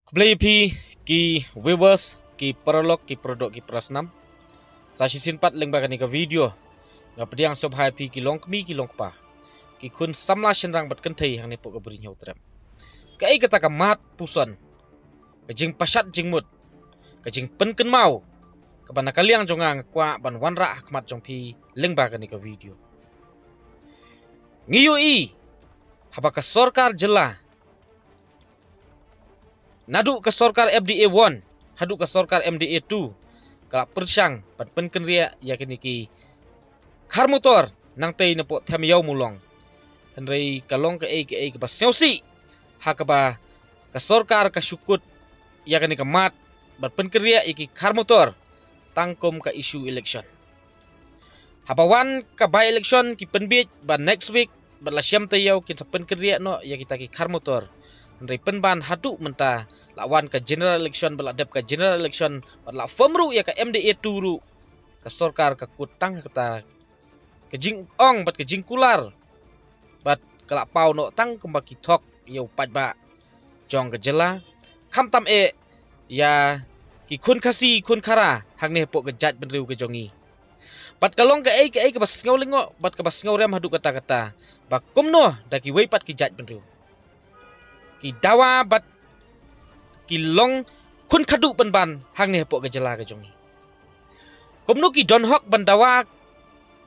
Kebeli ki viewers ki prolog ki produk ki prasnam. Sa sisin pat leng bagan ni ka video. Nga pediang sob hai pi ki long kmi ki long pa. Ki kun samla shenrang bat kentai hang ni pok ka beri nyau trem. Ka ai kata ka mat puson. Ka jing pasat jing mut. Ka jing pen ken mau. Ka ban kaliang jongang kwa ban wanra hikmat jong pi leng bagan ni ka video. Ngiyo i haba ka sorkar jela. Nadu ke sorkar FDA 1, hadu ke sorkar MDA 2. Kalau persang pat penken ria yakin iki kar motor nang tei na po tham yau mulong. Henrei kalong ke ke ba seusi ha ka ba ke sorkar ka syukut yakin ke mat bat penken ria iki kar motor tangkom ka isu election. Habawan ka by election ki penbit ba next week bat la syam tei yau kin sa penken ria no ya kita ki kar motor. Dari penban hadu menta lawan ke general election beladap ke general election la femru ya ke MDA turu ke sorkar ke kutang kata ke jing ong bat ke jing kular bat kelak pau no tang kembaki tok yau pat ba jong ke jela kam tam ya ki kun kasi kun kara hang ne pok ke jat benriu ke jongi bat kalong ke bas ngau lengo bat ke bas ngau rem hadu kata ba kumno daki wei pat ki jat benriu ki dawa bat ki long kun khadu ban hang ne pok gejala ke jongi komno ki don hok ban dawa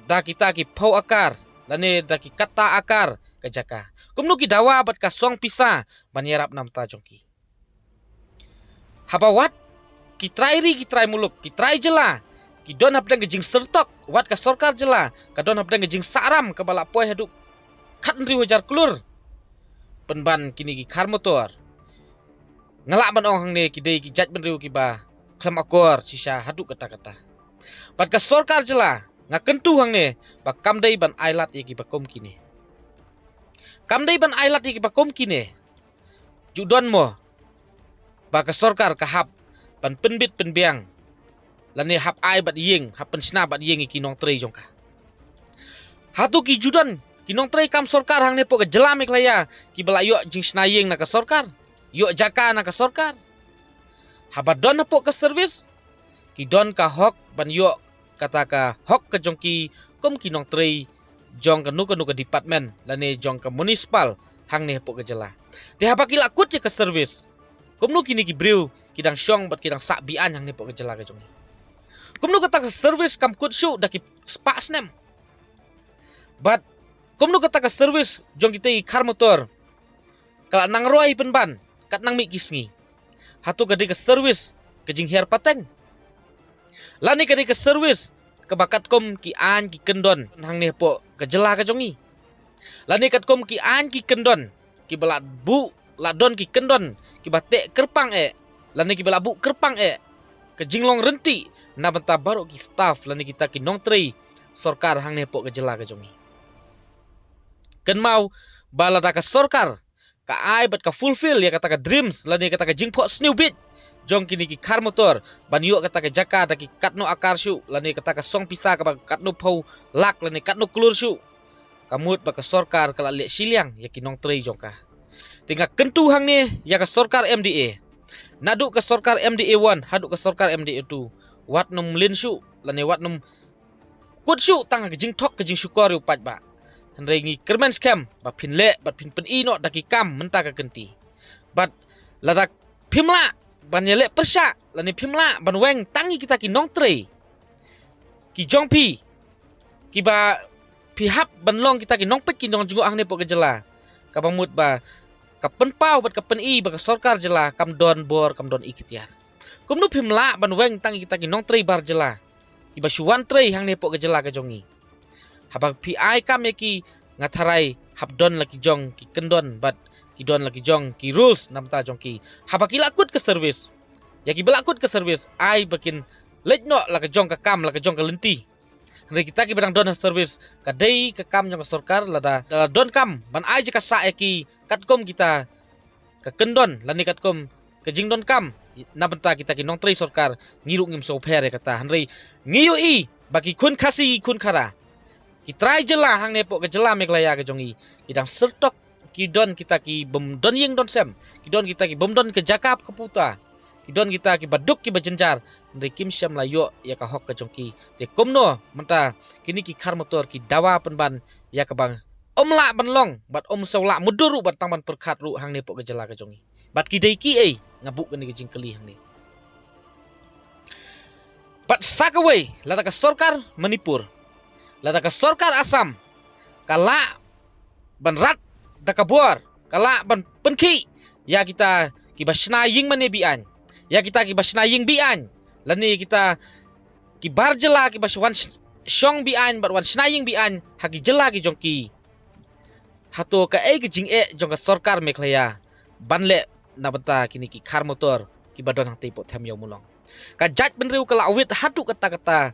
da kita ki phau akar lane da ki kata akar ke jaka komno ki dawa bat ka song pisa ban yarap nam ta jongki habawat ki try muluk ki try jela ki don hap dang jing sertok wat ka sorkar jela ka don hap dang jing saram ka bala poi hadu khat nri wajar klur penban kini ki kar motor ngelak ban ong hang ne ki dei ki jat ban riu ki ba klam akor sisa hadu kata-kata pat ka sorkar jela ngakentu hang ne ba kam dei ban ailat ye ki ba kom kini kam dei ban ailat ye ki ba kom kini judon mo ba ka sorkar ka hap ban penbit penbiang lane hap ai bat yeng hap pensna bat yeng ki nong trei jongka hatu ki judon kinong tray kam sorkar hang ne po ke jelam iklaya ki bala yo jing snayeng na ka sorkar yo jaka na ka sorkar haba don na po ke service ki don ka hok ban yo kata ka hok ke jongki kom kinong tray jong ka nu ka department lane jong ka municipal hang ne po ke jela te haba ki lakut ye ke service kom nu kini ki brew kidang syong bat kidang sak bian hang ne po ke jela ke jong kom nu kata ka service kam kut shu da ki spa snem but komno kata ka service jong kita kar motor kala nang roi penban kat nang mi kisngi hatu ka ka service ke jing her pateng lani ka ka service ke bakat kom ki an ki kendon hang ne po ke jela ka jongi lani kat kom ki an ki kendon ki bala bu la don ki kendon ki bate kerpang lani ki bala bu kerpang ke jinglong renti na benta baru ki staff lani kita ki nong trei sorkar hang ne po ke jela ka jongi ken mau bala da ka sorkar ka ai bat ka fulfill ya kata ka dreams lani kata ka jingpo snew bit jong kini ki kar motor ban yo kata ka jaka da ki katno akar shu lani kata ka song pisa ka katno phau lak lani katno klur shu kamut ba ka sorkar kala le siliang ya ki nong trei jong ka tinga kentu hang ne ya ka sorkar MDA nadu ka sorkar MDA 1 hadu ka sorkar MDA 2 wat num lin shu lani wat num kut shu tang ka jing thok ka jing syukor yu pat ba Henry ngi kermen scam bat pin le bat pin pen ino daki kam menta ka genti bat ladak pimla ban yele persya lani pimla ban weng tangi kita ki nong trei ki jong pi ki ba pi hap ban long kita ki nong pet ki nong jungo ang ne po ke jela ka bamut ba ka pen pau bat ka pen i ba ka sorkar jela kam don bor kam don ikitiar kum nu pimla ban weng tangi kita ki nong trei bar jela ki ba shuan trei hang ne po ke jela ka jongi habang PI kam ya ki ngatarai habdon laki jong ki kendon bat ki don laki jong ki rules namta jong ki habaki lakut ke service ya ki belakut ke service ai bakin letno laki jong ka kam laki jong ka lenti hari kita ki badang don service ka dei ka kam jong ka sorkar lada don kam ban ai je ka sa ya ki katkom kita ka kendon lani katkom ke jing don kam na benta kita ki nong trei sorkar ngiru ngim so phere kata hanrei ngiyo i baki kun kasi kun kara ki try jela hang ne po ke jela meklaya ke jongi kidang sertok Kidon kita ki bomdon yeng don sem. Kidon kita ki bomdon ke jakap ke puta. Kidon kita ki baduk ki bajenjar. Ndai kim syam la yo ya ka hok ke jongki. Te komno menta kini ki kar motor ki dawa penban ya ka bang. Omla ban long bat om sawla muduru bat tang ban perkhat ru hang ne pok ke jela ke jongi. Bat ki dei ki ei ngabuk ke ni ke jingkeli hang ni. Bat sakaway lada ka sorkar Manipur. Lada ka sorkar Assam. Kala ban rat da kabur kala ban penki ya kita ki basna ying mane bian ya kita ki basna ying bian lani kita ki bar jela ki baswan syong bian bar wan snaying bian hagi jela ki jongki hato ka e ki jing e jong ka sarkar Meghalaya banle na banta kini ki khar motor ki badon hang teipo tham yaw mulong ka jat benriu kala awit hatu kata-kata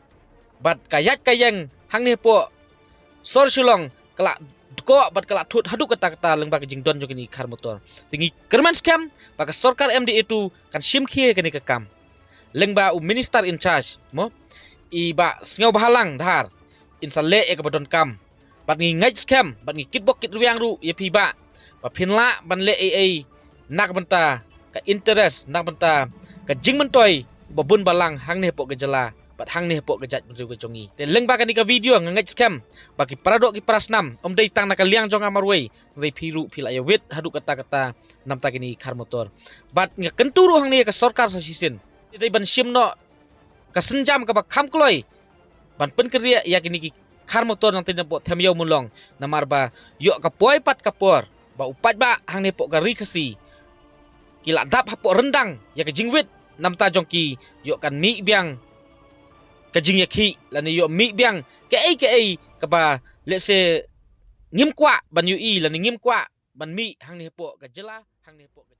bat kayat kayeng hang ne po sor sulong kala ko bat kala thut hadu kata-kata lengba jing don jogini khar motor tingi kerman scam baka sarkar MD itu kan simkhie kani ka kam lengba u minister in charge mo iba sngau bahalang dhar insale e ka badon kam bat ngi ngai scam bat ngi kitbok kit ruang ru ye phi ba phinla ban le ai nak banta ka interest nak banta ka jing mentoi babun balang hang ne pok gejala bat hang ne pok gejat benriu ke jongi te lengba kani ka video ngai scam bagi paradok ki prasnam om dei tang nakaliang jong amarwei rei phiru phila ya wit hadu kata-kata namta kini khar motor bat nga kenturu hang ne ka sarkar sa sisin dei ban simno ka senjam ka ba kham kloi ban pen keria ya kini ki khar motor nang tin po them yaw mulong namar ba yo ka poi pat ka por ba upat ba hang ne pok ka ri khasi kila dap hapo rendang ya ka jingwit namta jongki yo kan mi biang kajing yakhi lani yo mi biang ke ai ka ba let's say ngim kwa ban yu i lani ngim kwa ban mi hang ne po ka jela hang ne po ka